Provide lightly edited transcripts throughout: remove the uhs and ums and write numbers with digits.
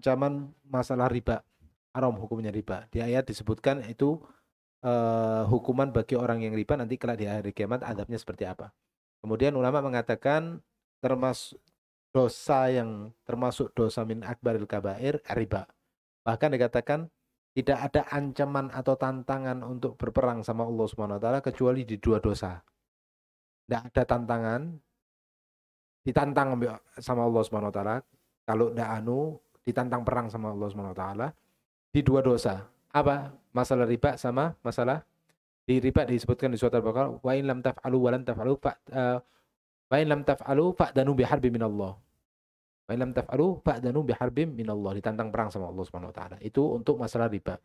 ancaman masalah riba, haram hukumnya riba. Di ayat disebutkan itu hukuman bagi orang yang riba nanti kelak di hari kiamat adabnya seperti apa. Kemudian ulama mengatakan termasuk dosa yang termasuk dosa min akbaril kabair riba. Bahkan dikatakan tidak ada ancaman atau tantangan untuk berperang sama Allah Subhanahu wa taala kecuali di dua dosa. Tidak ada tantangan ditantang sama Allah Subhanahu wa taala kalau tidak ditantang perang sama Allah Subhanahu wa taala di dua dosa. Apa? Masalah riba sama masalah di riba disebutkan di surat Al-Baqarah wa in lam taf'alu wa lan taf'alu wa in lam taf'alu fa'danu biharbin minallah. Wa in lam taf'alu fa'danu biharbin minallah, ditantang perang sama Allah Subhanahu wa taala. Itu untuk masalah riba.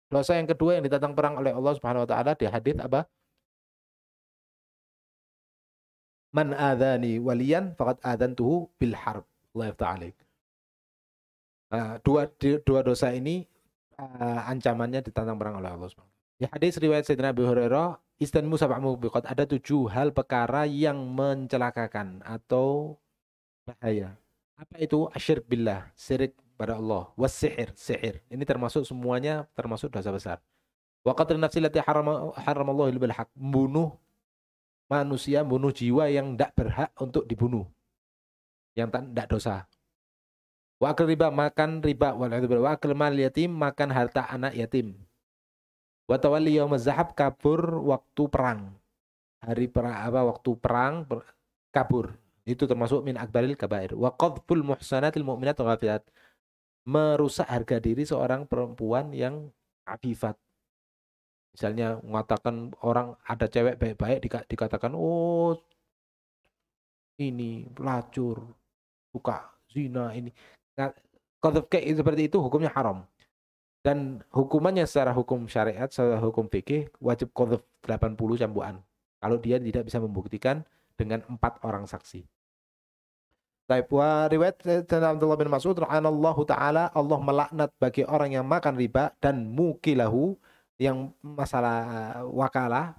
Dosa yang kedua yang ditantang perang oleh Allah Subhanahu wa taala di hadis apa? Man adzani waliyan faqad adzantuhu bil harb. Allah ta'ala. Dua dosa ini ancamannya ditantang perang oleh Allah Subhanahu wa taala. Di hadis riwayat Sayyidina Abu Hurairah, istanmu sab'a mubiqat, ada 7 hal perkara yang mencelakakan atau bahaya. Apa itu? Asyirk billah, syirik pada Allah. Was-sihir, sihir. Ini termasuk semuanya termasuk dosa besar. Wa qatlun nafsi allati haramallahu bil haq, membunuh manusia, membunuh jiwa yang tidak berhak untuk dibunuh. Yang tidak dosa. Wa akal riba, makan riba. Wa akal mal yatim, makan harta anak yatim. Wa tawalli yaumaz zahab, kabur waktu perang. Hari perang waktu perang kabur. Itu termasuk min akbaril kabair. Wa qadful muhsanatil mu'minat ghafilat, merusak harga diri seorang perempuan yang afifat. Misalnya mengatakan orang ada cewek baik-baik dikatakan oh ini pelacur, suka zina ini. Nah, qadhf kayak seperti itu hukumnya haram. Dan hukumannya secara hukum syariat, secara hukum fikih wajib qadhf 80 cambukan. Kalau dia tidak bisa membuktikan dengan 4 orang saksi. Baik, wa riwayat Abdullah bin Mas'ud radhiyallahu taala, Allah melaknat bagi orang yang makan riba dan mukilahu, yang masalah wakalah,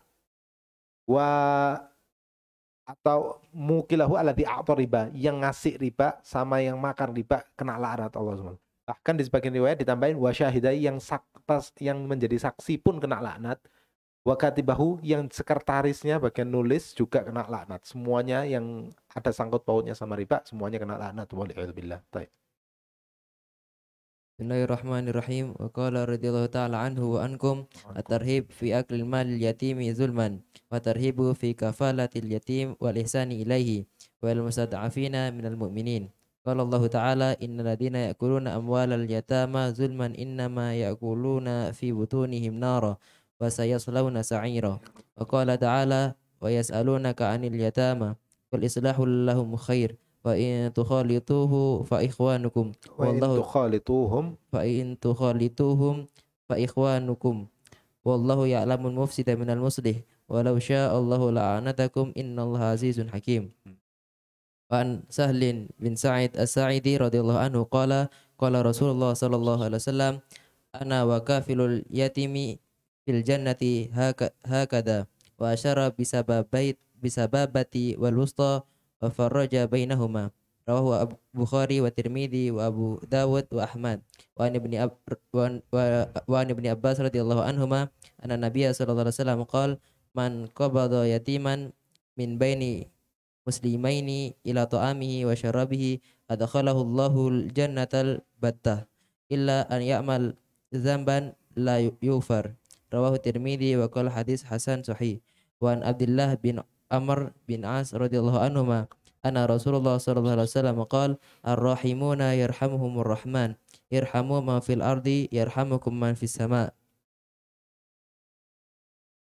atau mukilahu alladzi a'ta riba, yang ngasih riba sama yang makan riba kena laknat Allah Subhanahu. Bahkan di sebagian riwayat ditambahin wa syahidai, yang menjadi saksi pun kena laknat. Wa katibahu, yang sekretarisnya bagian nulis juga kena laknat. Semuanya yang ada sangkut pautnya sama riba semuanya kena laknat. Waliyadzubillah. Baik. Bismillahirrahmanirrahim. Wa qala radhiyallahu ta'ala anhu wa ankum at-tarhib fi aklil malil yatimi zulman wa tarhibu fi kafalatil yatim wal ihsani ilaihi wal mustad'afina minal mu'minin. Qala Allah ta'ala innal ladzina ya'kuluna amwalal yatama zulman innama ya'kuluna fi butunihim nara wa sayaslawna sa'ira. Wa qala ta'ala wa yas'alunaka 'anil yatama qul islahu lahum khair wa in tukhalituhu fa ikhwanukum wallahu fa in tukhalituhum fa ikhwanukum wallahu ya'lamul mufsida minal muslih walau syaa Allahu la'anatakum innallaha azizun hakim. Wa an Sahlin bin Sa'id As-Sa'idi radhiyallahu anhu qala Rasulullah sallallahu alaihi wasallam ana wa kafilul yatimi fil jannati hakada wa asyara bisababati wal wusta wa farraja bainahuma. Rawahu Bukhari wa Tirmidzi wa Abu Dawud wa Ahmad. Wa an ibni Abbas radhiyallahu anhuma anna Nabiyya sallallahu alaihi wasallam qala man qabada yatiman min baini muslimaini ila ta'amihi wa syarabihi adkhalahu Allahul jannatal battah illa an ya'mal dzamban la yufar. Rawahu Tirmidzi wa qala hadis hasan sahih. Wa an Abdullah bin Amr bin As radhiyallahu anhuma anna Rasulullah sallallahu alaihi wasallam qala ar-rahimuna yarhamuhumur rahman irhamu man fil ardi yarhamukum man fis sama'.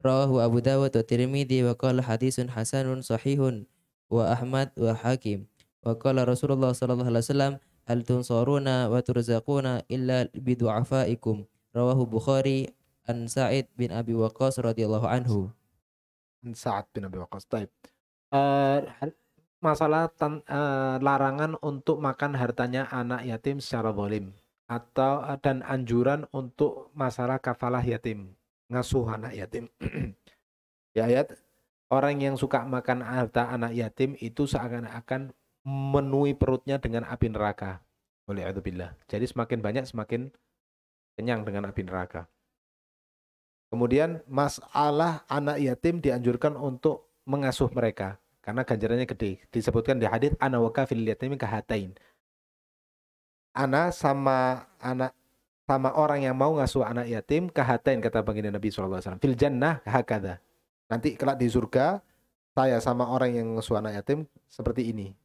Rawahu Abu Dawud wa Tirmidzi wa qala hadisun hasanun sahihun wa Ahmad wa Hakim. Wa qala Rasulullah sallallahu alaihi wasallam hal tunsaruna wa turzaquna illa bidu'afaikum. Rawahu Bukhari an Sa'id bin Abi Waqqas radhiyallahu anhu. Sa'ad bin Abi Waqqas. Taib. Masalah larangan untuk makan hartanya anak yatim secara zalim, atau dan anjuran untuk masalah kafalah yatim, ngasuh anak yatim. Ya, ayat orang yang suka makan harta anak yatim itu seakan-akan memenuhi perutnya dengan api neraka. Waliyadzubillah. Jadi semakin banyak semakin kenyang dengan api neraka. Kemudian masalah anak yatim dianjurkan untuk mengasuh mereka karena ganjarannya gede. Disebutkan di hadis ana wa kafil yatimi kahatain. Ana sama orang yang mau ngasuh anak yatim kahatain, kata baginda Nabi SAW. Fil jannah hakadha. Nanti kelak di surga saya sama orang yang ngasuh anak yatim seperti ini.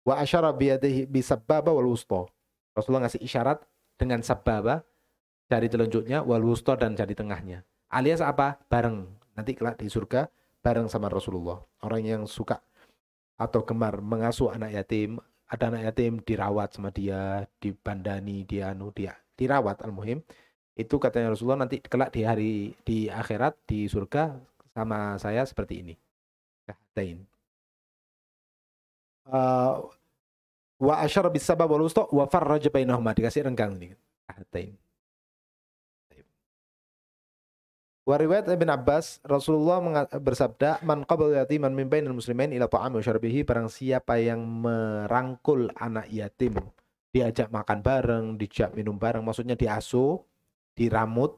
Wa asyara biyadihi bisabbaba wal wusta. Rasulullah ngasih isyarat dengan sababa, jari telunjuknya, wal wusta, dan jari tengahnya. Alias apa? Bareng. Nanti kelak di surga bareng sama Rasulullah. Orang yang suka atau gemar mengasuh anak yatim, ada anak yatim dirawat sama dia, dibandani, dia dirawat, al-muhim. Itu katanya Rasulullah nanti kelak di akhirat di surga sama saya seperti ini. Kahatain. Wa asyara bis sabab wal wusta wa farraj bainahuma, dikasih renggang nih. Kahatain. Wa riwayat Ibn Abbas, Rasulullah bersabda, man qabala yatiman min bainal muslimin ila ta'ami wa syarbihi, barang siapa yang merangkul anak yatim, diajak makan bareng, diajak minum bareng, maksudnya diasuh, diramut,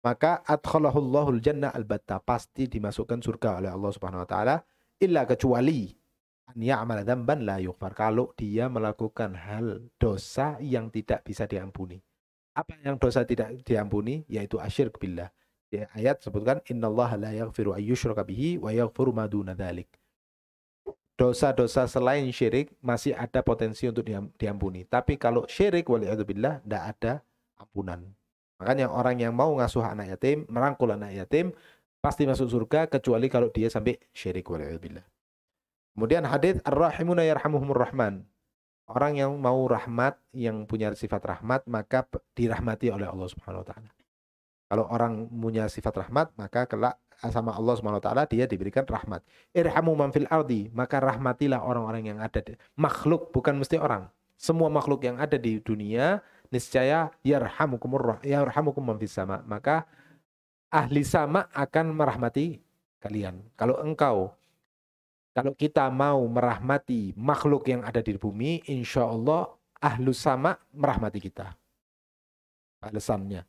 maka adkhalahullahul jannah albatta, pasti dimasukkan surga oleh Allah Subhanahu wa taala, illa kecuali an ya'mal dzamban la yughfar, kalau dia melakukan hal dosa yang tidak bisa diampuni. Apa yang dosa tidak diampuni? Yaitu asyirk billah. Di ayat sebutkan innallaha la yaghfiru ayyushraka bihi wa yaghfiru ma duna dzalik. Dosa-dosa selain syirik masih ada potensi untuk diampuni. Tapi kalau syirik waliyadzubillah tidak ada ampunan. Makanya orang yang mau ngasuh anak yatim, merangkul anak yatim, pasti masuk surga kecuali kalau dia sampai syirik waliyadzubillah. Kemudian hadits ar-rahimuna yarhamuhumur rahman. Orang yang mau rahmat, yang punya sifat rahmat, maka dirahmati oleh Allah Subhanahu wa taala. Kalau orang punya sifat rahmat, maka kelak sama Allah Subhanahu wa taala dia diberikan rahmat. Irhamu man fil ardi, maka rahmatilah orang-orang yang ada di makhluk, bukan mesti orang. Semua makhluk yang ada di dunia niscaya yarhamukum man fis sama. Maka ahli sama akan merahmati kalian. Kalau kita mau merahmati makhluk yang ada di bumi, insya Allah ahlu sama merahmati kita. Alasannya.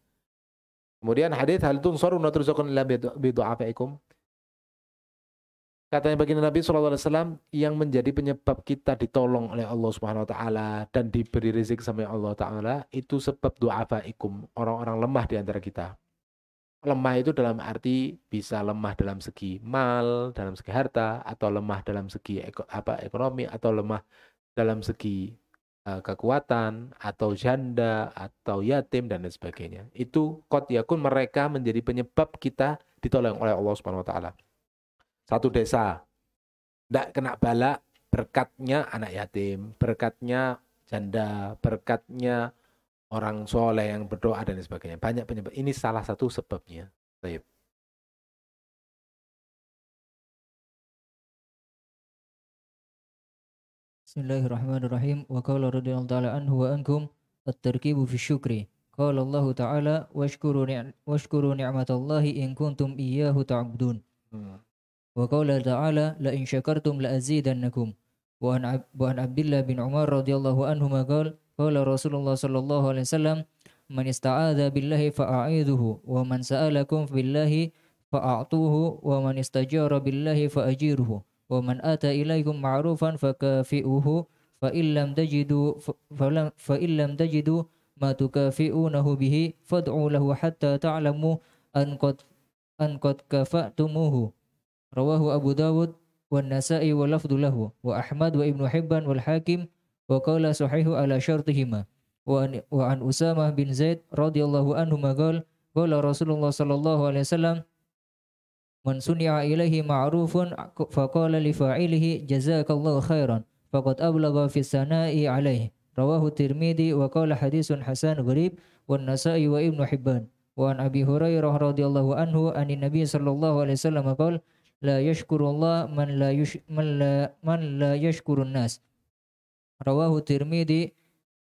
Kemudian hadits hal tunsaruna turzaqun illa bidu'afaikum. Katanya baginda Nabi SAW, yang menjadi penyebab kita ditolong oleh Allah Subhanahu wa taala dan diberi rezeki sama Allah taala itu sebab du'afaikum, orang-orang lemah di antara kita. Lemah itu dalam arti bisa lemah dalam segi mal, dalam segi harta, atau lemah dalam segi ekonomi, atau lemah dalam segi kekuatan, atau janda, atau yatim, dan lain sebagainya. Itu qad yakun, mereka menjadi penyebab kita ditolong oleh Allah Subhanahu wa taala. Satu desa tidak kena bala berkatnya anak yatim, berkatnya janda, berkatnya orang soleh yang berdoa dan sebagainya. Banyak penyebab. Ini salah satu sebabnya. Baik. Bismillahirrahmanirrahim. Wa qala radhiyallahu ta'ala anhu wa ankum at-tarkibu fi syukri. Qala Allah ta'ala washkuru ni'matallahi in kuntum iyyahu ta'budun. Wa qala ta'ala la in syakartum la azidannakum. Wa an Abdullah bin Umar radhiyallahu anhu qala qala Rasulullah sallallahu alaihi wasallam man ista'adza billahi fa'a'idhuhu wa man sa'alakum billahi fa'atuhu wa man istajara billahi fa'ajiruhu. Wa man ata ilaikum ma'rufan fakafi'uhu fa illam tajidu ma tukafi'unahu bihi fad'u lahu hatta ta'lamu an qad kafa'tumuhu. Rawahu Abu Dawud wan Nasa'i wa lafdhu lahu wa Ahmad wa Ibnu Hibban wal Hakim wa qala sahihu ala syartihima. Wa an Usamah bin Zaid radhiyallahu anhu qala Rasulullah sallallahu alaihi wasallam man suni'a ilaihi ma'rufun faqala li fa'ilihi jazakallahu khairan faqad ablagha fi sana'i alaihi. Rawahu Tirmidzi wa qala haditsun hasan gharib wan Nasa'i wa Ibnu Hibban. Wa an Abi Hurairah radhiyallahu anhu anin Nabi sallallahu alaihi wasallam qala la yashkurullah man la yashkurun nas. Rawahu Tirmidzi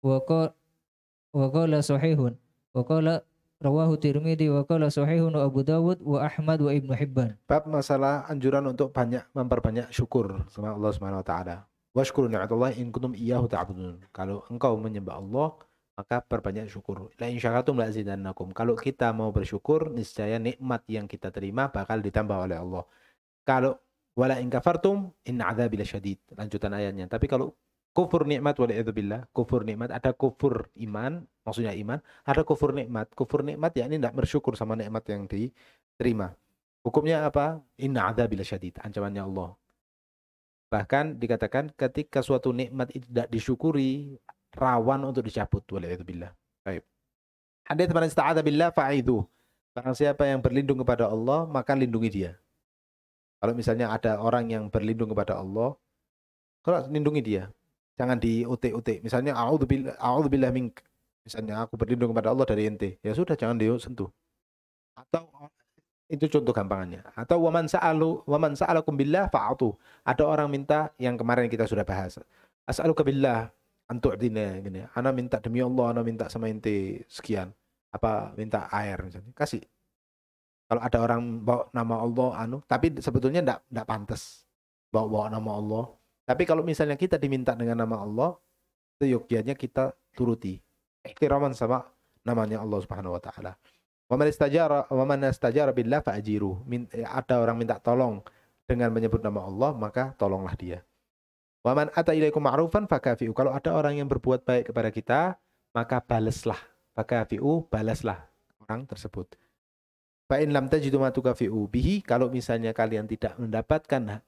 wa qala sahihun wa qala Rawahu Tirmidzi wa qala sahihun Abu Dawud wa Ahmad wa Ibnu Hibban. Bab masalah anjuran untuk memperbanyak syukur sama Allah Subhanahu wa taala. Washkuru ni'matallahi in kuntum iyyahu ta'budun. Kalau engkau menyembah Allah, maka perbanyak syukur. La in syakatum la azidannakum. Kalau kita mau bersyukur, niscaya nikmat yang kita terima bakal ditambah oleh Allah. Kalau wala in kafartum inna adzabi lasyadid. Lanjutan ayatnya. Tapi kalau kufur nikmat waliyadzubillah, kufur nikmat, ada kufur iman, maksudnya iman, ada kufur nikmat. Kufur nikmat yakni tidak bersyukur sama nikmat yang diterima. Hukumnya apa? Inna adzabi lasyadid. Ancamannya Allah. Bahkan dikatakan ketika suatu nikmat itu tidak disyukuri, rawan untuk dicabut. Waliyadzubillah. Baik. Hadits man ista'adza billah fa'idhu. Barang siapa yang berlindung kepada Allah, maka lindungi dia. Kalau misalnya ada orang yang berlindung kepada Allah, kalau lindungi dia. Jangan diutik-utik. Misalnya a'udzubillah mink. Misalnya aku berlindung kepada Allah dari ente. Ya sudah, jangan disentuh. Atau itu contoh gampangannya. Atau waman sa'alakum billah fa'atu. Ada orang minta yang kemarin kita sudah bahas. As'aluka billah antu'dina gini. Ana minta demi Allah, ana minta sama ente sekian. Apa minta air misalnya. Kasih. Kalau ada orang bawa nama Allah tapi sebetulnya enggak pantas bawa nama Allah. Tapi kalau misalnya kita diminta dengan nama Allah, seyogyanya kita turuti. Ihtiraman sama namanya Allah Subhanahu wa taala. Wa man istajara billah fa'ajiru. Ada orang minta tolong dengan menyebut nama Allah, maka tolonglah dia. Wa man ata ilaikum ma'rufan fakafi'u. Kalau ada orang yang berbuat baik kepada kita, maka balaslah. Fakafi'u, balaslah orang tersebut. Fa in lam tajidu ma tukafi'u bihi, kalau misalnya kalian tidak mendapatkan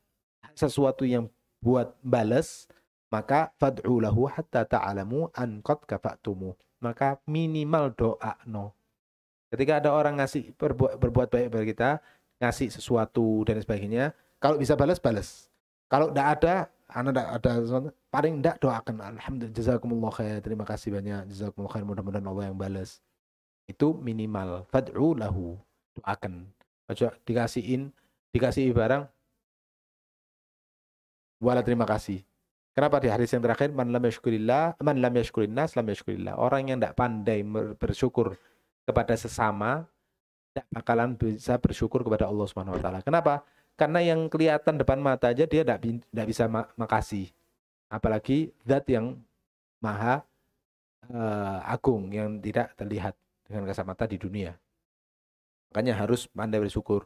sesuatu yang buat balas, maka fad'u lahu hatta ta'alamu an qad kafa'tumu. Maka minimal doa no. Ketika ada orang ngasih berbuat baik kepada kita, ngasih sesuatu dan sebagainya, kalau bisa balas. Kalau tidak ada, paling tidak doakan. Alhamdulillah, jazakumullah khair, terima kasih banyak, jazakumullah khair, mudah-mudahan Allah yang balas. Itu minimal. Fad'u lahu, doakan. Dikasih barang, wala terima kasih. Kenapa di hadis yang terakhir man lam yashkurillah, man lam yashkurin nas lam yashkurillah. Orang yang tidak pandai bersyukur kepada sesama tidak bakalan bisa bersyukur kepada Allah Subhanahu wa taala. Kenapa? Karena yang kelihatan depan mata aja dia tidak bisa makasih. Apalagi zat yang maha agung yang tidak terlihat dengan kasat mata di dunia. Makanya harus pandai bersyukur.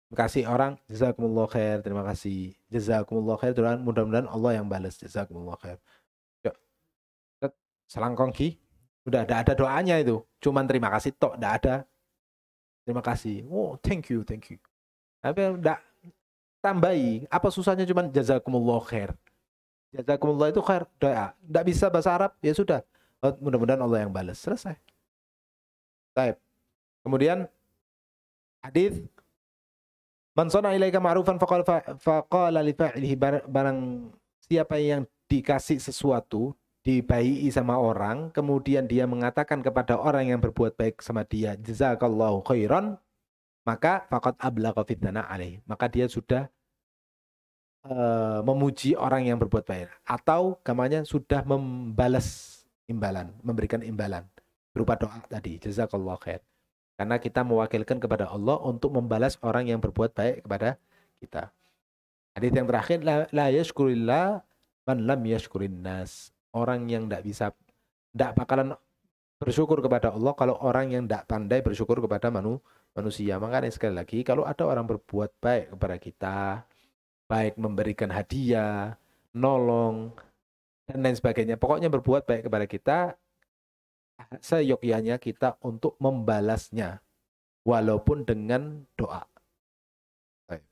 Kasih orang jazakumullah khair, terima kasih. Jazakumullah khair, mudah-mudahan Allah yang balas. Jazakumullah khair. Yuk. Selangkong ki. Udah ada doanya itu. Cuman terima kasih tok, enggak ada. Terima kasih. Oh, thank you. Tapi enggak tambahi. Apa susahnya cuman jazakumullah khair. Jazakumullah itu khair, doa. Enggak bisa bahasa Arab, ya sudah. Oh, mudah-mudahan Allah yang balas. Selesai. Baik. Kemudian hadis man sana ilaika ma'rufan faqala li fa'ilihi, barang siapa yang dikasih sesuatu, dibaiki sama orang, kemudian dia mengatakan kepada orang yang berbuat baik sama dia, jazakallahu khairan, maka faqad ablagha fitnana alaih. Maka dia sudah memuji orang yang berbuat baik, atau gamanya sudah membalas imbalan, memberikan imbalan berupa doa tadi, jazakallahu khair. Karena kita mewakilkan kepada Allah untuk membalas orang yang berbuat baik kepada kita. Hadis yang terakhir, la yashkurillah man lam yashkurin nas. Orang yang tidak bakalan bersyukur kepada Allah kalau orang yang tidak pandai bersyukur kepada manusia. Makanya sekali lagi, kalau ada orang berbuat baik kepada kita, baik memberikan hadiah, nolong, dan lain sebagainya, pokoknya berbuat baik kepada kita, seyogyanya kita untuk membalasnya, walaupun dengan doa. Baik.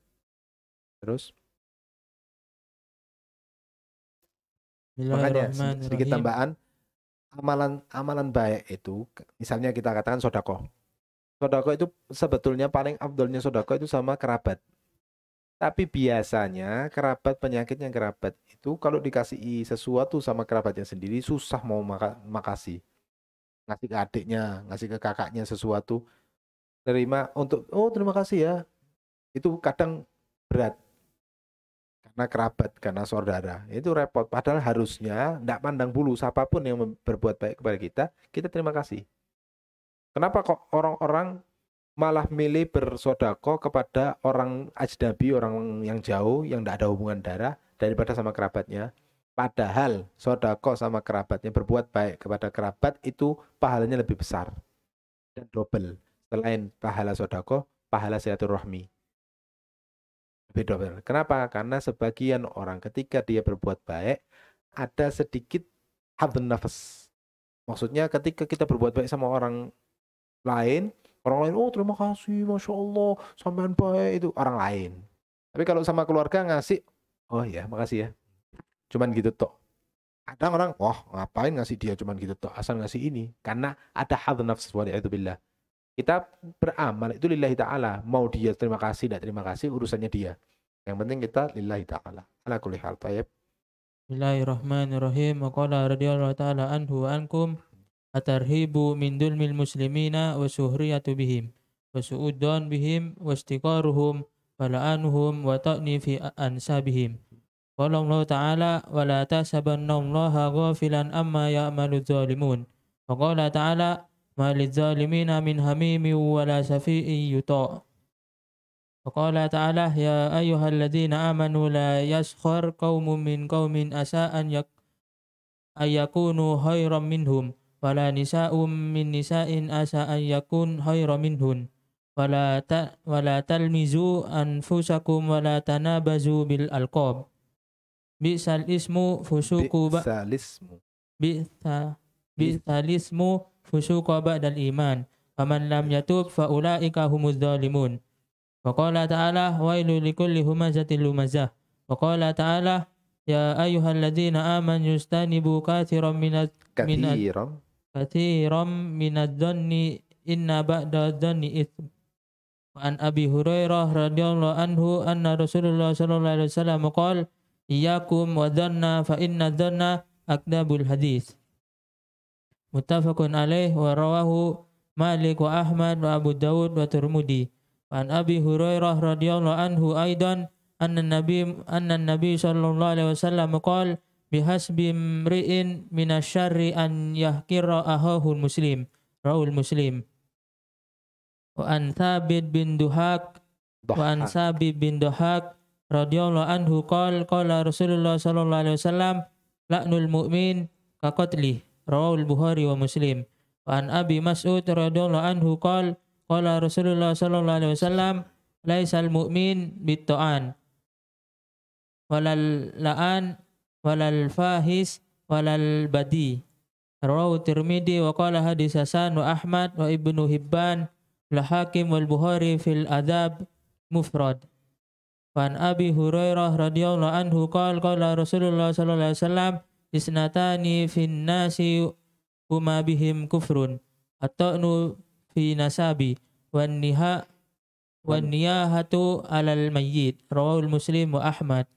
Terus? Makanya sedikit tambahan, amalan baik itu, misalnya kita katakan sodako. Sodako itu sebetulnya paling afdolnya sodako itu sama kerabat. Tapi biasanya kerabat, penyakitnya kerabat itu kalau dikasih sesuatu sama kerabatnya sendiri susah mau makasih. Ngasih ke adiknya, ngasih ke kakaknya sesuatu, terima untuk terima kasih ya. Itu kadang berat. Karena kerabat, karena saudara, itu repot. Padahal harusnya tidak pandang bulu, siapapun yang berbuat baik kepada kita, kita terima kasih. Kenapa kok orang-orang malah milih bersodako kepada orang ajnabi, orang yang jauh, yang tidak ada hubungan darah, daripada sama kerabatnya. Padahal sodako sama kerabatnya, berbuat baik kepada kerabat itu pahalanya lebih besar dan double. Selain pahala sodako, pahala silaturahmi. Lebih double. Kenapa? Karena sebagian orang ketika dia berbuat baik, ada sedikit hadun nafas. Maksudnya ketika kita berbuat baik sama orang lain, oh terima kasih, Masya Allah, sampean baik, itu orang lain. Tapi kalau sama keluarga ngasih, oh ya makasih ya. Cuman gitu toh. Kadang orang, wah ngapain ngasih dia cuman gitu toh, asal ngasih ini. Karena ada hadun nafas, waliyadzubillah. Kita beramal itu lillahi ta'ala. Mau dia terima kasih, tidak terima kasih, urusannya dia. Yang penting kita lillahi ta'ala. Ala kulli hal, tayyib. Bismillahirrahmanirrahim. Wa qala radhiyallahu ta'ala anhu wa ankum atarhibu min dulmil muslimina wa suhriyatu bihim wa su'udan bihim wa istiqaruhum wa la'anuhum wa ta'ni fi ansabihim. Qala Allah ta'ala wa la tahsabanna Allaha ghafilan amma ya'malu dzalimun. Wa qala ta'ala ma lidzalimina min hamimi wa la shafi'in yuta'. وقال تعالى يا أيها الذين آمنوا لا يسخر قوم من قوم عسى أن يكونوا خيرا منهم ولا نساء من نساء عسى أن يكون خيرا منهن ولا تلمزوا أنفسكم ولا تنابزوا بالألقاب بئس الاسم فسوق فسوق بعد الإيمان ومن لم يتوب فأولئك هم الظالمون. وقال تعالى ويل لكل همزة لمزة. وقال تعالى يا أيها الذين آمنوا اجتنبوا كثيرا من الظن إن بعد الظن إثم. وعن أبي هريرة رضي الله عنه أن رسول الله صلى الله عليه وسلم قال إياكم والظن فإن الظن أكذب الحديث. متفق عليه ورواه مالك وأحمد وأبو داود والترمذي. An Abi Hurairah radhiyallahu anhu aidan anna nabi sallallahu alaihi wasallam qala bihasbi imri'in minasyarri an yahkira ahahu muslim rawul muslim. Wa an Thabit bin Duhak radhiyallahu anhu qala Rasulullah sallallahu alaihi wasallam la'nul mu'min ka qatli rawul Bukhari wa Muslim. Wa an Abi Mas'ud radhiyallahu anhu qala Rasulullah sallallahu alaihi wasallam laisal mu'min bitta'an walal la'an walal fahis walal badi. Rawahu Tirmidzi wa qala hadis hasan wa Ahmad wa Ibnu Hibban la Hakim wal Bukhari fil adab mufrad. Wa an Abi Hurairah radhiyallahu anhu qala Rasulullah sallallahu alaihi wasallam isnatani fin nasi huma bihim kufrun at-ta'nu fi nasabi wan niyahatu alal mayyit. Rawahul Muslim wa Ahmad.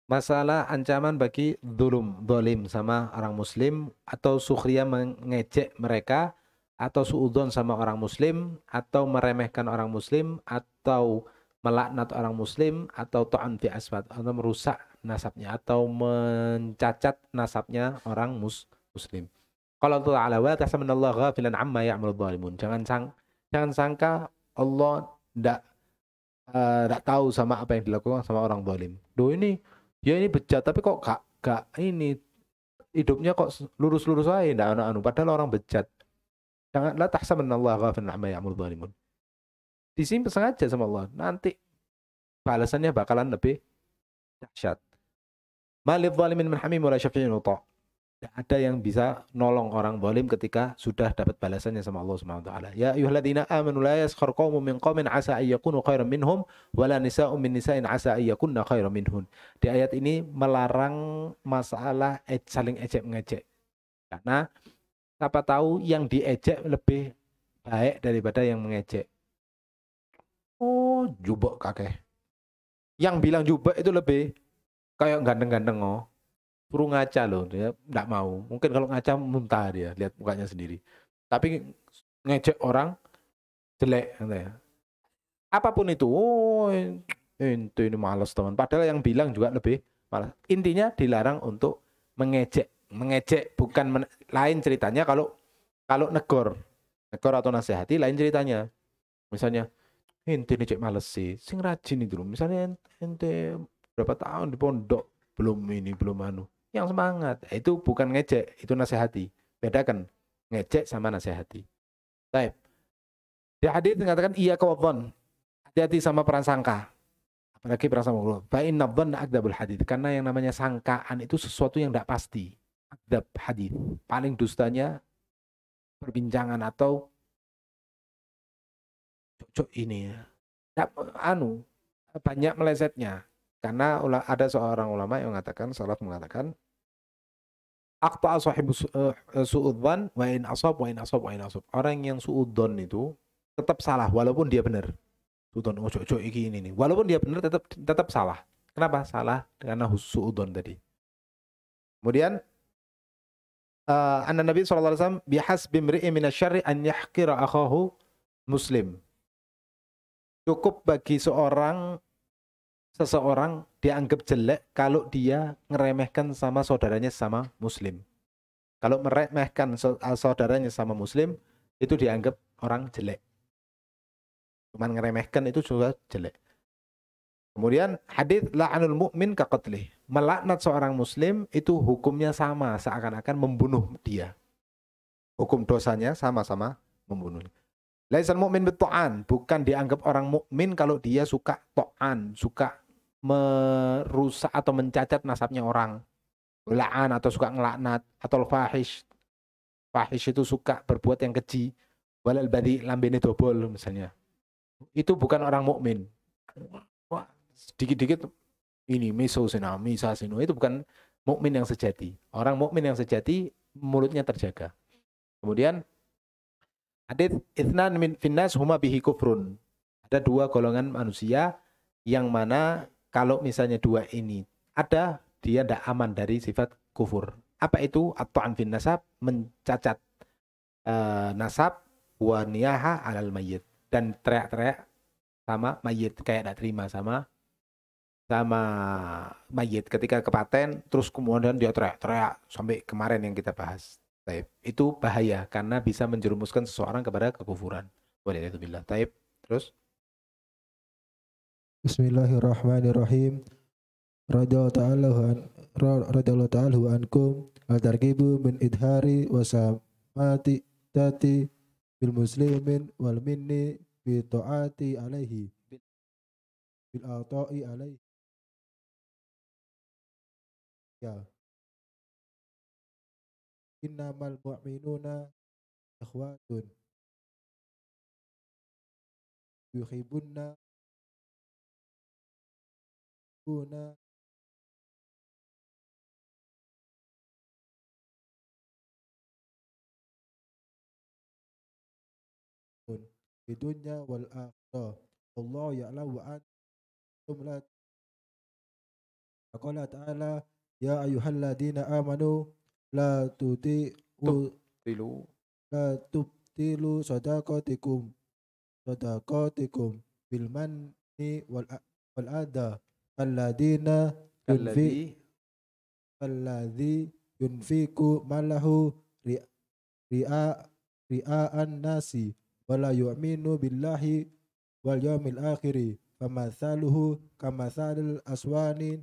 Masalah ancaman bagi zalim sama orang muslim, atau sukhriya mengejek mereka, atau suudzon sama orang muslim, atau meremehkan orang muslim, atau melaknat orang muslim, atau ta'an fi asbat, atau merusak nasabnya, atau mencacat nasabnya orang muslim. Qala ta'ala wa tahsabannallaha ghafilan amma ya'malu dzalimun. Jangan sangka Allah tidak tahu sama apa yang dilakukan sama orang zalim. Dia ini bejat tapi kok gak ini hidupnya kok lurus-lurus aja, enggak anu padahal orang bejat. Jangan la tahsabannallaha ghafilan amma ya'malu dzalimun. Disimpan sengaja sama Allah. Nanti balasannya bakalan lebih dahsyat. Malil zalimin min hamim wala syafi'in uta'. Tidak ada yang bisa nolong orang zalim ketika sudah dapat balasannya sama Allah Subhanahu wa taala. Ya ayyuhalladzina amanu la yaskhar qaumun min qaumin asa ay yakunu khairan minhum wala nisa'un min nisa'in asa ay yakunna khairan minhun. Di ayat ini melarang masalah saling ejek-mengejek. Karena siapa tahu yang diejek lebih baik daripada yang mengejek. Oh, jubok kakek. Yang bilang jubok itu lebih kayak ganteng-ganteng suruh ngaca loh, dia enggak mau. Mungkin kalau ngaca muntah dia, lihat mukanya sendiri. Tapi ngejek orang jelek ya. Apapun itu, ini malas teman. Padahal yang bilang juga lebih malas. Intinya dilarang untuk mengejek. Mengejek bukan lain ceritanya kalau negor atau nasihati lain ceritanya. Misalnya, ente ini cek males sih, sing rajin itu loh. Misalnya ente berapa tahun di pondok, belum ini, belum anu. Yang semangat, itu bukan ngejek, itu nasihati. Bedakan ngejek sama nasihati. Baik. Di hadis mengatakan iya kawadhan. Hati-hati sama prasangka. Apalagi prasangka. Fa inna dhanna akdzabul hadits. Karena yang namanya sangkaan itu sesuatu yang tidak pasti. Akdzab hadits. Paling dustanya perbincangan atau cocok ini ya. Anu banyak melesetnya. Karena ada seorang ulama yang mengatakan, salaf mengatakan, aqta'a sahibu su'udzan wa in asab wa in asab wa in asab. Orang yang su'udzon itu tetap salah walaupun dia benar. Su'udzon ojo iki ini nih. Walaupun dia benar tetap salah. Kenapa? Salah karena su'udzon tadi. Kemudian anna Nabi sallallahu alaihi wasallam bihasbi imri'in minasyarri an yahqira akhahu muslim. Cukup bagi seseorang dianggap jelek kalau dia ngeremehkan sama saudaranya sama muslim. Kalau meremehkan saudaranya sama muslim, itu dianggap orang jelek. Cuman ngeremehkan itu juga jelek. Kemudian hadits la'anul mu'min kaqatlih. Melaknat seorang muslim itu hukumnya sama, seakan-akan membunuh dia. Hukum dosanya sama-sama membunuh. Laisal mu'min bit-ta'an, bukan dianggap orang mukmin kalau dia suka ta'an, suka merusak atau mencacat nasabnya orang, la'an atau suka ngelaknat, atau fahish. Fahish itu suka berbuat yang keji, walal badi lambene dobol misalnya. Itu bukan orang mukmin. Wah, sedikit-dikit ini misa sino, itu bukan mukmin yang sejati. Orang mukmin yang sejati mulutnya terjaga. Kemudian hadits itsnan min finnas huma bihi kufrun. Ada dua golongan manusia yang mana kalau misalnya dua ini ada, dia tidak aman dari sifat kufur. Apa itu? At-ta'an fin nasab, mencacat nasab, wa niyaha alal mayyit, dan teriak-teriak sama mayit, kayak tidak terima sama mayit ketika kepaten, terus kemudian dia teriak-teriak sampai kemarin yang kita bahas. Taib. Itu bahaya karena bisa menjerumuskan seseorang kepada kekufuran. Waliyadzubillah. Taib. Terus Bismillahirrahmanirrahim. Radhiyallahu ta'ala ankum al-targhibu min idhari wa samati tati bil muslimin wal minni bi ta'ati alaihi bil ata'i alaihi. Ya. Innamal mu'minuna ikhwatun yuhibbuna kuna di dunya wal akhirah. Allah ya'lamu wa antum la. Qala ta'ala ya ayyuhalladzina amanu la tubtilu sadaqatikum bil manni wal adha alladzina yunfiku malahu ria'an nasi wala yu'minu billahi wal yawmil akhiri famathaluhu kamathalil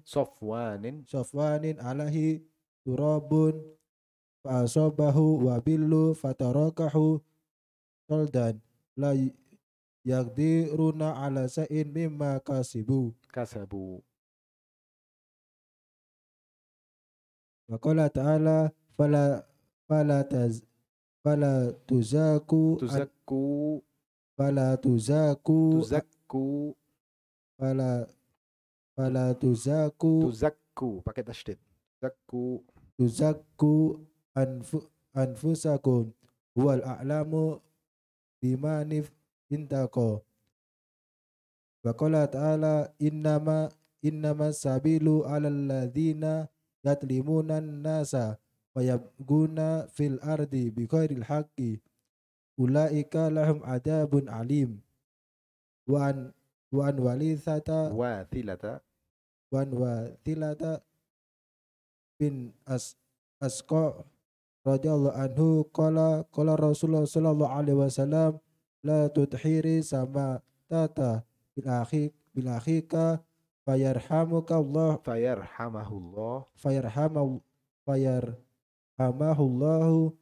sofwanin alaihi turabun fa'asabahu wabillu fatarakahu soldan la yaqdiruna ala sa'in mimma kasabu. Wa qala ta'ala fala tuzaku pakai tasydid. Tuzakku anfusakum huwal a'lamu bimanif intaqo. Wa qala ta'ala innama sabilu 'alal ladzina yatlimunan nasa wa yabguna fil ardi bighairil haqqi ulaika lahum adabun alim. Wa an walithata bin asqa radhiyallahu anhu qala Rasulullah sallallahu alaihi wasallam la tudhiri sama tata bil akhika fayarhamukallah Fayarhamahullah fayarhamau fayarhamahullahu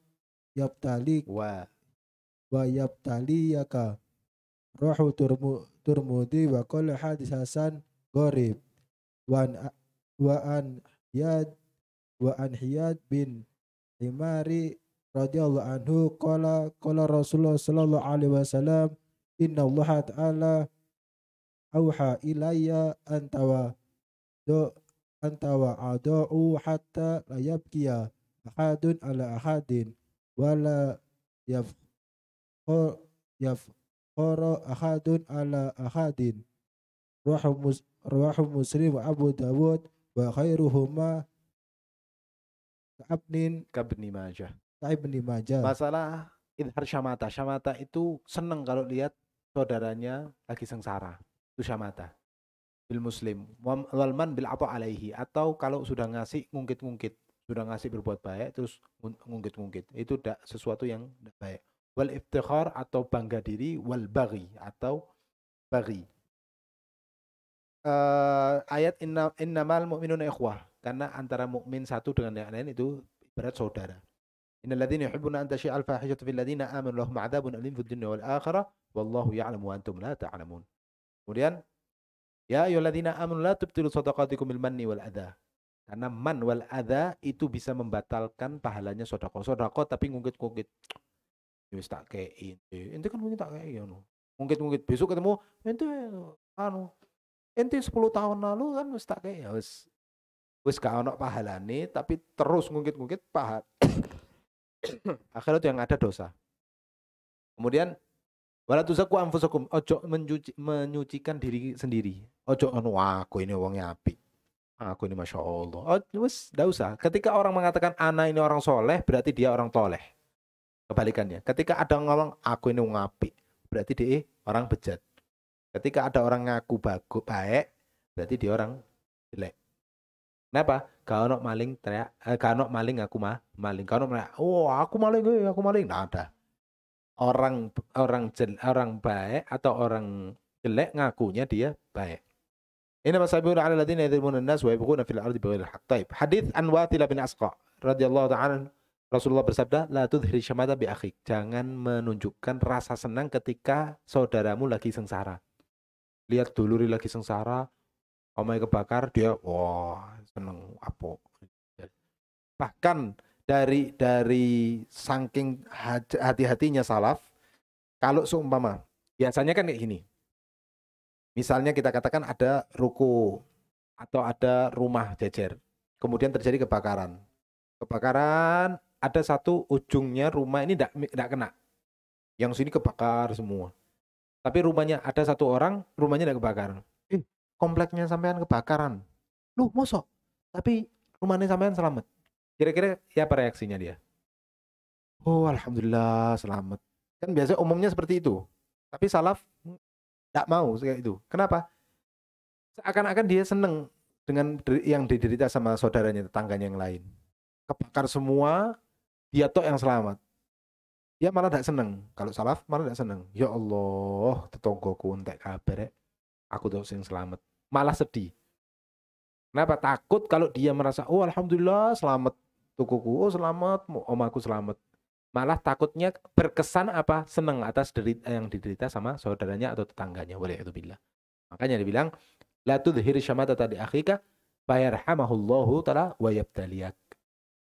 yabtalik wa wa yabtaliyaka rahu turmudi wa qala hadis hasan gharib wa an yad wa an hiyad bin himari radhiyallahu anhu qala Rasulullah sallallahu alaihi wasallam inna Allah ta'ala auha ilayya antawa adau hatta la yabkiya ahadun ala ahadin wala yafkhara ahadun ala ahadin rawahu Muslim wa Abu Dawud wa khairuhuma kabni majah. Ibni Majah. Masalah idhar syamata. Syamata itu seneng kalau lihat saudaranya lagi sengsara. Itu syamata. Bil muslim. Walman bil apa alaihi. Atau kalau sudah ngasih ngungkit-ngungkit. Sudah ngasih berbuat baik terus ngungkit-ngungkit. Itu sesuatu yang tidak baik. Wal iftikhar atau bangga diri. Wal baghi atau baghi. Ayat innamal mu'minuna ikhwah. Karena antara mukmin satu dengan yang lain itu ibarat saudara. Innal ladzina yuhibbuna an tashi'al fahishatu fil ladzina amanu lahum 'adzabun alim fid dunya wal akhirah wallahu ya'lamu wa antum la ta'lamun. Kemudian ya ayyuhalladzina amanu la tubtilu shadaqatikum bil manni wal adza. Karena man wal adza itu bisa membatalkan pahalanya sedekah. Sedekah tapi ngungkit-ngungkit. Wis tak kei. Ente kan punya tak kei ngono. Ngungkit-ngungkit besok ketemu ente ente 10 tahun lalu kan wis tak kei. Wis gak ono pahalane tapi terus ngungkit-ngungkit pahala. Akhirat yang ada dosa. Kemudian wala tuzaku anfusakum, ojo menyucikan diri sendiri. Ojo aku ini wongnya apik. Aku ini masya Allah. Wis ndak usah. Ketika orang mengatakan ana ini orang soleh, berarti dia orang toleh. Kebalikannya. Ketika ada ngomong aku ini wong apik, berarti dia orang bejat. Ketika ada orang ngaku baik, berarti dia orang jelek. Kenapa? Gak ono maling teriak, gak ono maling aku maling. Gak ono maling, aku maling. Nah, ada. Orang baik atau orang jelek ngakunya dia baik. Ini masabihun ala ladzina yadhlimuna an-nas wa yabghuna fil ardi bighairi al-haqq. Taib. Hadits an Wathil bin Asqa radhiyallahu ta'ala Rasulullah bersabda, la tudhri syamata bi akhik. Jangan menunjukkan rasa senang ketika saudaramu lagi sengsara. Lihat duluri lagi sengsara, omai kebakar, dia seneng apa. Bahkan dari saking hati-hatinya salaf, kalau seumpama biasanya kan kayak gini. Misalnya kita katakan ada ruko atau ada rumah jejer, kemudian terjadi kebakaran. Kebakaran ada satu ujungnya rumah ini tidak kena, yang sini kebakar semua. Tapi rumahnya ada satu orang, rumahnya tidak kebakar. Kompleknya sampean kebakaran. Loh, mosok? Tapi rumahnya sampean selamat. Kira-kira ya apa reaksinya dia? Oh, alhamdulillah selamat. Kan biasa umumnya seperti itu. Tapi salaf tidak mau kayak itu. Kenapa? Seakan-akan dia seneng dengan yang diderita sama saudaranya, tetangganya yang lain. Kebakar semua, dia tok yang selamat. Dia malah tidak seneng. Kalau salaf malah tidak seneng. Ya Allah, tetanggaku entek kabar. Aku tok yang selamat. Malah sedih. Kenapa? Takut kalau dia merasa, oh alhamdulillah selamat tukuku, oh selamat, omaku selamat. Malah takutnya berkesan apa? Senang atas yang diderita sama saudaranya atau tetangganya. Waliyadzubillah. Makanya dibilang, la tudhhir syamatata li akhika fayarhamahullahu ta'ala wa yabtaliyak.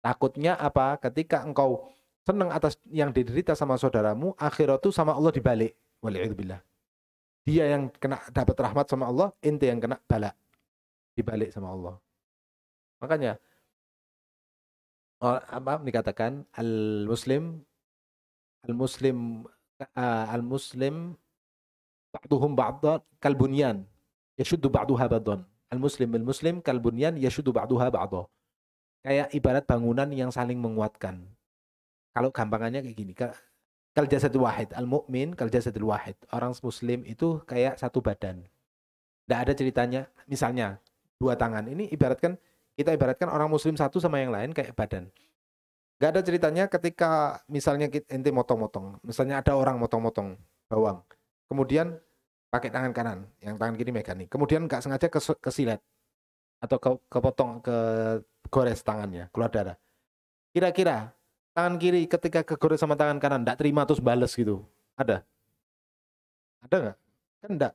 Takutnya apa? Ketika engkau senang atas yang diderita sama saudaramu, akhirat itu sama Allah dibalik. Waliyadzubillah. Dia yang kena dapat rahmat sama Allah, ente yang kena bala. Dibalik sama Allah. Makanya apa dikatakan al-muslim ba'duhum ba'dhan kalbunyan yashuddu ba'daha ba'dhan. Al-muslim kalbunyan yashuddu ba'daha ba'dha. Kayak ibarat bangunan yang saling menguatkan. Kalau gampangannya kayak gini, kal jasadul wahid, al-mu'min kal jasadul wahid. Orang muslim itu kayak satu badan. Tidak ada ceritanya, misalnya dua tangan. Ini kita ibaratkan orang muslim satu sama yang lain kayak badan. Gak ada ceritanya ketika misalnya ente motong-motong. Misalnya ada orang motong-motong bawang. Kemudian pakai tangan kanan, yang tangan kiri megang nih. Kemudian nggak sengaja kesilet atau kepotong, kegores tangannya, keluar darah. Kira-kira tangan kiri ketika kegores sama tangan kanan nggak terima terus bales gitu, ada? Ada nggak? Kan enggak.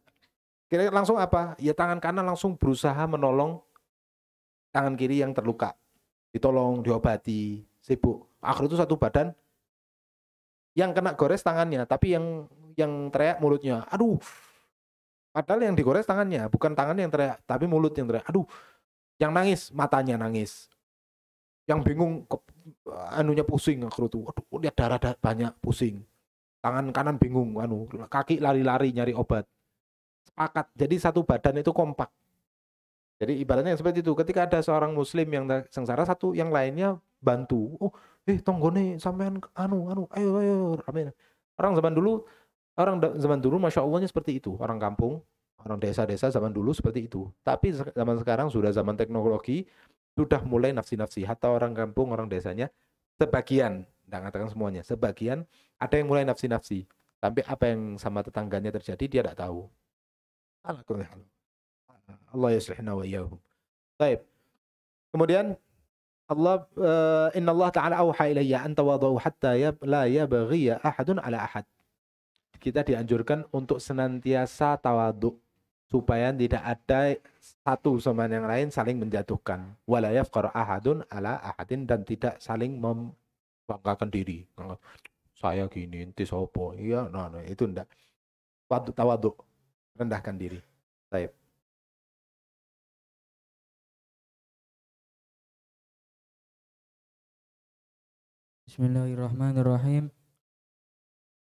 Kira-kira langsung apa? Ya tangan kanan langsung berusaha menolong tangan kiri yang terluka. Ditolong, diobati, sibuk. Akhirnya itu satu badan yang kena gores tangannya, tapi yang teriak mulutnya. Aduh. Padahal yang digores tangannya, bukan tangan yang teriak, tapi mulut yang teriak. Aduh. Yang nangis, matanya nangis. Yang bingung, anunya pusing. Akhirnya itu, aduh, lihat darah banyak, pusing. Tangan kanan bingung, kaki lari-lari nyari obat. Sepakat. Jadi satu badan itu kompak. Jadi ibaratnya seperti itu. Ketika ada seorang muslim yang sengsara, satu yang lainnya bantu. Oh, tonggone sampean ayo rame. Orang zaman dulu Masya Allahnya seperti itu. Orang kampung, orang desa-desa zaman dulu seperti itu. Tapi zaman sekarang sudah zaman teknologi, sudah mulai nafsi-nafsi. Hatta orang kampung, orang desanya, sebagian, tidak mengatakan semuanya, sebagian ada yang mulai nafsi-nafsi. Sampai apa yang sama tetangganya terjadi, dia tidak tahu. Allah yuslihna wa iyyahum. Baik. Kemudian Allah inna Allah ta'ala auha ilayya an tawadhu hatta la yabghi ahadun ala ahad. Kita dianjurkan untuk senantiasa tawadhu supaya tidak ada satu sama yang lain saling menjatuhkan. Wala yafqar ahadun ala ahadin, dan tidak saling membanggakan diri. Saya gini, enti sopo. Iya, itu enggak. Tawadhu, rendahkan diri. Baik. Bismillahirrahmanirrahim.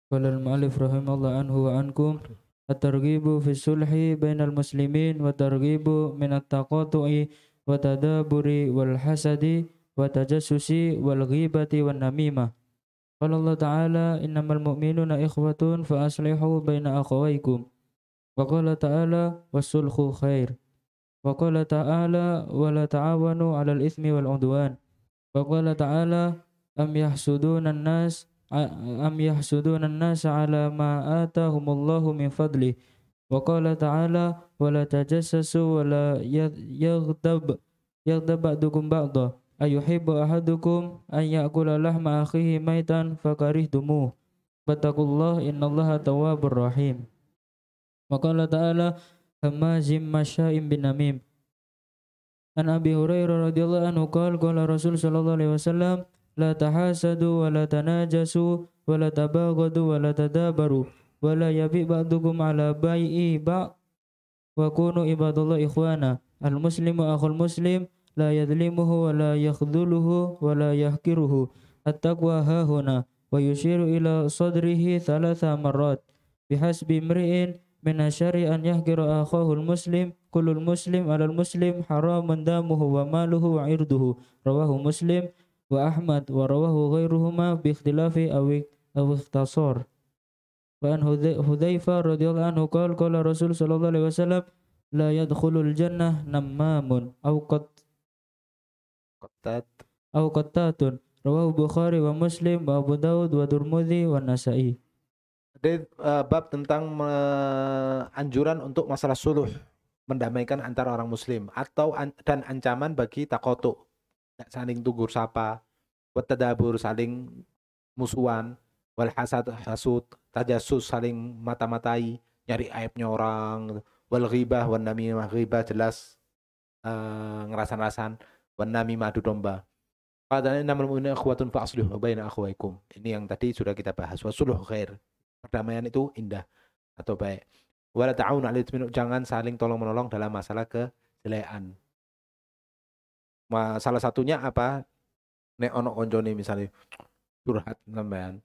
Qala al-mu'allif rahimallahu anhu wa ankum at-targhibu fi sulhi bainal muslimin wa targhibu min at-taqatu'i wa tadaburi wal hasadi wa tajassusi wal ghibati wan namimah. Qala Allah ta'ala innamal mu'minuna ikhwatun fa aslihu baina akhawaykum. Wa qala ta'ala was-sulhu khair. Wa qala ta'ala wa la ta'awanu 'alal itsmi wal 'udwan. Wa qala ta'ala am yahsuduna an-nas ala ma atahumullahu min fadli. Wa qala ta'ala wa la tajassasu wa la yaghdab ba'dukum ba'dha ayuhibbu ahadukum an ya'kula lahma akhihi maitan fakarihtumuh wattaqullaha innallaha tawwabur rahim. Wa qala ta'ala hamazim masya'im bin namim. An Abi Hurairah radhiyallahu anhu qala Rasul sallallahu alaihi wasallam la tahasadu wa la tanajasu wa la tabaghadu wa la tadabaru wa la yabi ba'dukum ala bai'i ba' wa kunu ibadallah ikhwana. Al muslimu akhul muslim la yadlimuhu wa la yakhdhuluhu wa la yahkiruhu. At-taqwa hahuna. Wa yushiru ila sadrihi thalatha marrat. Bihasbi imri'in min asyari an yahkira akhahul muslim. Kullul muslim alal muslim haramun damuhu wa maluhu wa irduhu. Rawahu Muslim wa Ahmad wa rawahu ghairuhuma bi ikhtilafi aw ikhtasar. Wa an Hudzaifah radhiyallahu anhu qala Rasul sallallahu alaihi wasallam la yadkhulul jannah nammamun aw qattatun. Rawahu Bukhari wa Muslim wa Abu Dawud wa Tirmidzi wa Nasa'i. Ada bab tentang anjuran untuk masalah suluh, mendamaikan antara orang muslim, atau dan ancaman bagi takotu, saling tugur sapa, watadabur saling musuhan, wal hasud tajassus saling mata-matai, nyari aibnya orang, wal ghibah wan namimah, ghibah jelas ngerasan-rasan, wan namimah adu domba. Qala innamal mu'minuna ikhwatun fa aslihu baina akhawaykum. Ini yang tadi sudah kita bahas. Wasuluh khair. Perdamaian itu indah atau baik. Wala ta'awunu 'alal itsmi, jangan saling tolong-menolong dalam masalah kejelekan. Salah satunya apa? Nek ono koncone misalnya curhat sampean.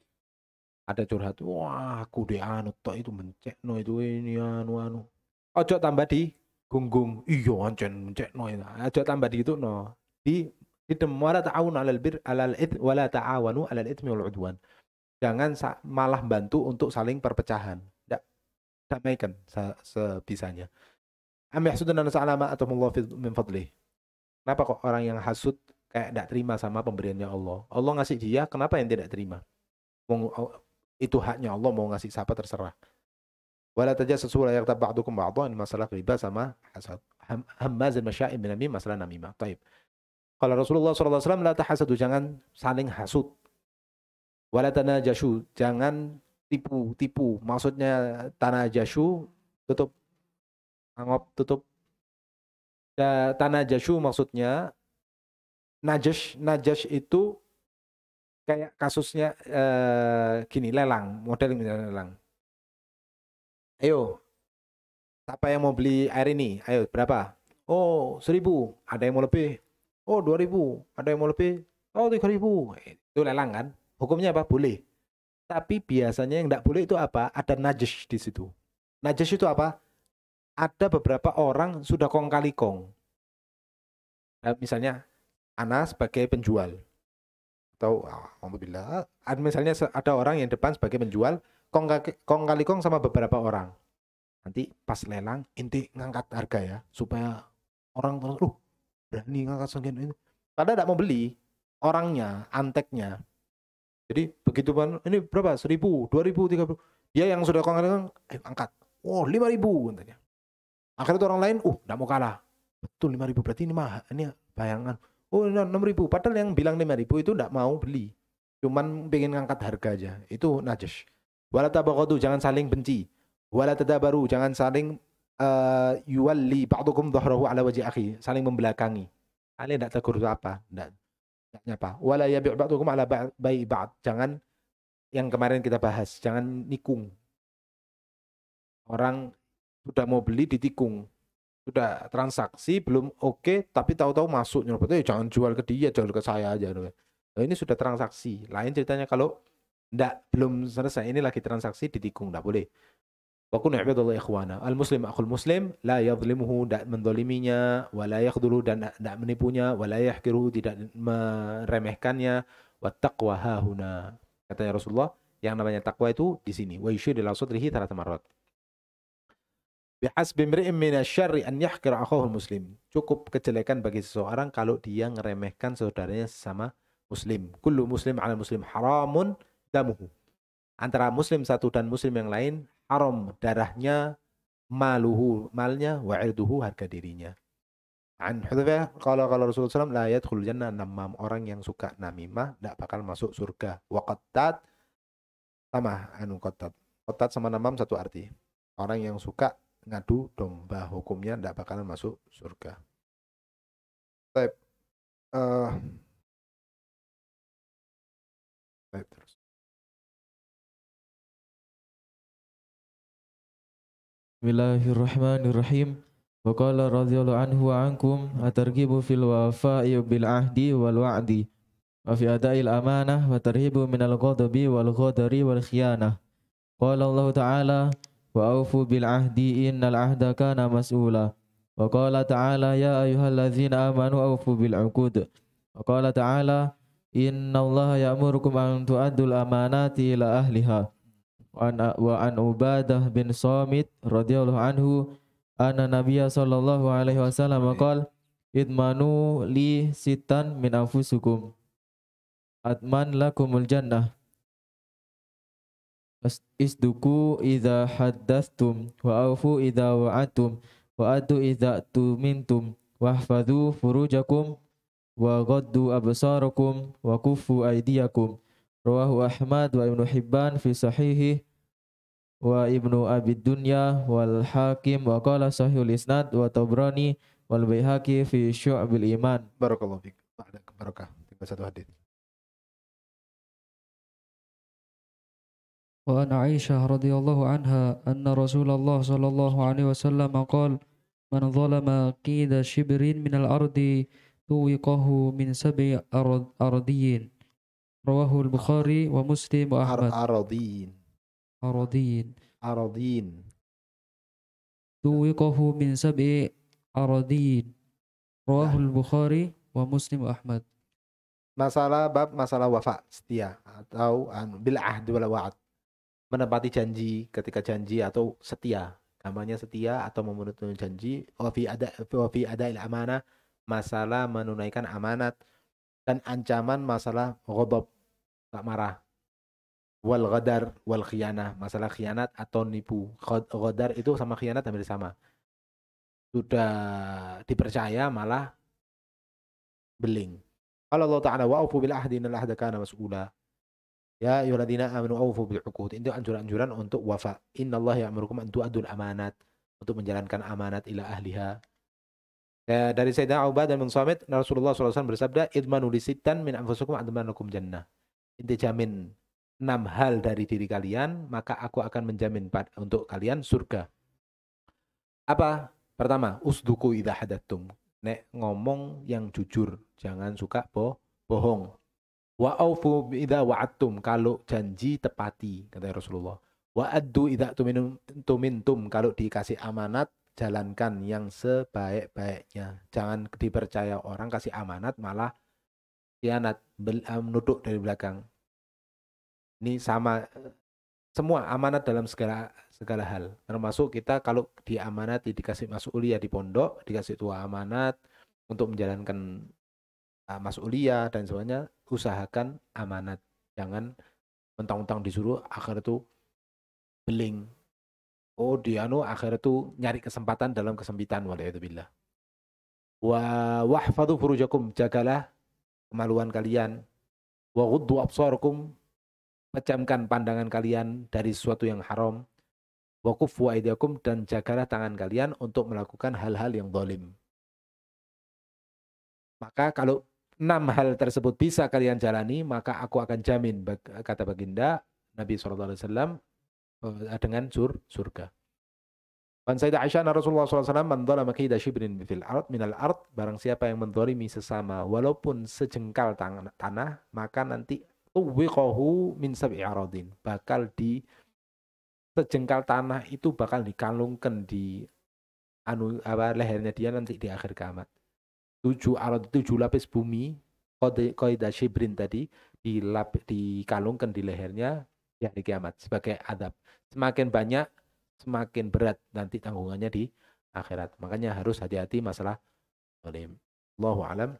Ada curhat, wah aku de anu tok itu mencekno itu ini anu. Ojo tambah di gunggung. Iya ancen mencekno itu. Ojo tambah di itu no. Di wala ta'awunu 'alal bir alal its wala ta'awanu 'alal itsmi wal 'udwan. Jangan malah bantu untuk saling perpecahan. Damaikan sebisanya. Am yahsuduna salama atamullahu min fadlih. Kenapa kok orang yang hasud kayak tidak terima sama pemberiannya Allah? Allah ngasih dia, kenapa yang tidak terima? Itu haknya Allah, mau ngasih siapa terserah. Wala tajassasu wa la yaghtab ba'dukum ba'dhan, masalah riba sama hasad. Hammazin masya'in binamim, masalah namimah. Taib. Kalau Rasulullah SAW, la tahasadu, jangan saling hasud. Wala tanajashu, jangan tipu-tipu. Maksudnya tanajashu, tutup angop, tutup. Tanajashu maksudnya najash itu kayak kasusnya gini, lelang, model lelang. Ayo, siapa yang mau beli air ini? Ayo, berapa? Oh, 1.000. Ada yang mau lebih? Oh, 2.000. Ada yang mau lebih? Oh, 3.000. Itu lelang kan? Hukumnya apa? Boleh. Tapi biasanya yang tidak boleh itu apa? Ada najash di situ. Najash itu apa? Ada beberapa orang sudah kong kali kong. Nah, misalnya, Ana sebagai penjual. Atau, alhamdulillah, misalnya ada orang yang depan sebagai penjual, kong kali kong sama beberapa orang. Nanti pas lelang, inti ngangkat harga ya, supaya orang berani ngangkat segitu ini. Padahal tidak mau beli, orangnya, anteknya. Jadi begitu ini berapa? 1.000, 2.000, 3.000. Dia yang sudah kong kali kong, angkat. Oh, 5.000 katanya. Akhirnya orang lain, tidak mau kalah. Betul 5.000, berarti ini mahal, ini bayangan. Oh, 6.000. Padahal yang bilang 5.000 itu tidak mau beli. Cuman pengen ngangkat harga aja. Itu najash. Wala tabaghadu, jangan saling benci. Wala tadabaru, jangan saling yuwalli ba'dukum dhahrahu ala wajhi akhi, saling membelakangi. Kalian tidak tegur apa? Tidak nyapa. Wala yabi' ba'dukum ala bai' ba'd. Jangan yang kemarin kita bahas, jangan nikung. Orang sudah mau beli ditikung. Sudah transaksi belum oke, tapi tahu-tahu masuk nyerobot, jangan jual ke dia, jual ke saya aja. Nah, ini sudah transaksi. Lain ceritanya kalau belum selesai, ini lagi transaksi ditikung, tidak boleh. Wa kunu ibadallah ikhwana. Al-muslim akhul muslim, la yadhlimuhu, tidak mendoliminya, wa la yakhdhulu, dan tidak menipunya, wa la yahkiruhu, tidak meremehkannya, wa taqwa hahuna. Katanya Rasulullah, yang namanya takwa itu di sini. Wa yushir ila sadrihi 3 marrat. Bihasbi imri'in minasyarri an yahkira akhahu muslim. Cukup kejelekan bagi seseorang kalau dia ngeremehkan saudaranya sesama muslim. Kullu muslim 'ala muslim haramun damuhu. Antara muslim satu dan muslim yang lain haram darahnya, maluhu, malnya, wa irduhu, harga dirinya. An Hudzaifah qala Rasulullah SAW, la yadkhulul jannah namam, orang yang suka namimah tidak bakal masuk surga. Wa qattat, sama qattat. Qattat sama namam satu arti. Orang yang suka ngadu domba, hukumnya tidak bakalan masuk surga. Baik. Baik terus. Bismillahirrahmanirrahim. Wa qala radhiyallahu anhu wa ankum atarghibu fil wafa'i bil ahdi wal wa'di wa fi ada'il amanah wa tarhibu minal ghadabi wal ghadari wal khiyanah. Qala Allah Ta'ala wa aufu bil ahdi innal ahda kana mas'ula. Wa qala ta'ala ya ayyuhalladzina amanu aufu bil uqud. Wa qala ta'ala innallaha ya'murukum an tu'addul amanati ila ahliha. Wa an Ubadah bin Samit radhiyallahu anhu anna Nabiyya sallallahu alaihi wasallam qala idmanu li sitan min anfusikum atman lakumul jannah isduku idza haddatstum wa aufu idza wa'adtum wa adu idza tumintum wahfadhu furujakum wa ghaddu absarakum wa kuffu aydiyakum. Rawahu Ahmad wa Ibnu Hibban fi sahihi wa Ibnu Abi Dunya wal Hakim wa qala sahihul isnad wa Tabrani wal Baihaqi fi Syu'abil Iman. Barakallahu fiik. Barakah. Tiba satu hadis. وعن عائشة رضي الله عنها أن رسول الله صلى الله عليه وسلم قال من ظلم قيد شبر من الأرض طوقه من 7 أرضين. رواه البخاري ومسلم وأحمد. أراضين طوقه من 7 أراضين. رواه البخاري ومسلم وأحمد. Masalah wafa, setia atau bil ahd wal wa'd. Menepati janji ketika janji atau setia. Gambarnya setia atau memenuhi janji. Wa fi ada'il amanah, masalah menunaikan amanat. Dan ancaman masalah ghadab, tak marah. wal ghadar wal khiyanah, masalah khianat atau nipu. Ghadar itu sama khianat hampir sama. Sudah dipercaya malah beling. Qala Allah Ta'ala wa aufu bil ahdi innal ahda kana mas'ula. Ya ayyuhalladzina amanu aufu bil uqud. Itu anjuran-anjuran untuk wafa. Innallaha ya'murukum an tu'addul amanat, untuk menjalankan amanat ila ahliha. Ya, dari Sayyidina Ubadah bin Samit, Rasulullah SAW bersabda, idmanu lisittan min anfusikum admanukum jannah. Inti jamin 6 hal dari diri kalian, maka aku akan menjamin untuk kalian surga. Apa? Pertama, usduku idza hadattum. Nek ngomong yang jujur, jangan suka bohong. Wa aufu idza wa'adtum, kalau janji tepati, kata Rasulullah. Wa addu idza tumintum, kalau dikasih amanat jalankan yang sebaik-baiknya. Jangan dipercaya orang kasih amanat malah khianat, menuduk dari belakang. Ini sama semua amanat dalam segala hal. Termasuk kita kalau diamanati, dikasih mas'uliyah di pondok, dikasih tua amanat untuk menjalankan mas'uliyah dan sebagainya, usahakan amanat. Jangan mentang-mentang disuruh akhir itu beling. Oh, akhir itu nyari kesempatan dalam kesempitan, waliyadzubillah. Wa wahfadhu furujakum, jagalah kemaluan kalian. Wa ghuddu absarakum, pejamkan pandangan kalian dari sesuatu yang haram. Wa kuffu aydiyakum, dan jagalah tangan kalian untuk melakukan hal-hal yang zalim. Maka kalau 6 hal tersebut bisa kalian jalani, maka aku akan jamin, kata baginda Nabi SAW, dengan surga. Wan Sayyidah Aisyah Rasulullah SAW, man dzalama kaida shibrin minal ard, barang siapa yang menzalimi sesama walaupun sejengkal tanah, maka nanti tuwiqahu min sab'i aradin, bakal di sejengkal tanah itu bakal dikalungkan di lehernya dia nanti di akhir kiamat. 7 lapis bumi, qaida shibrin tadi dikalungkan di lehernya di hari kiamat sebagai adab. Semakin banyak, semakin berat nanti tanggungannya di akhirat. Makanya harus hati-hati masalah zalim. Allahu a'lam.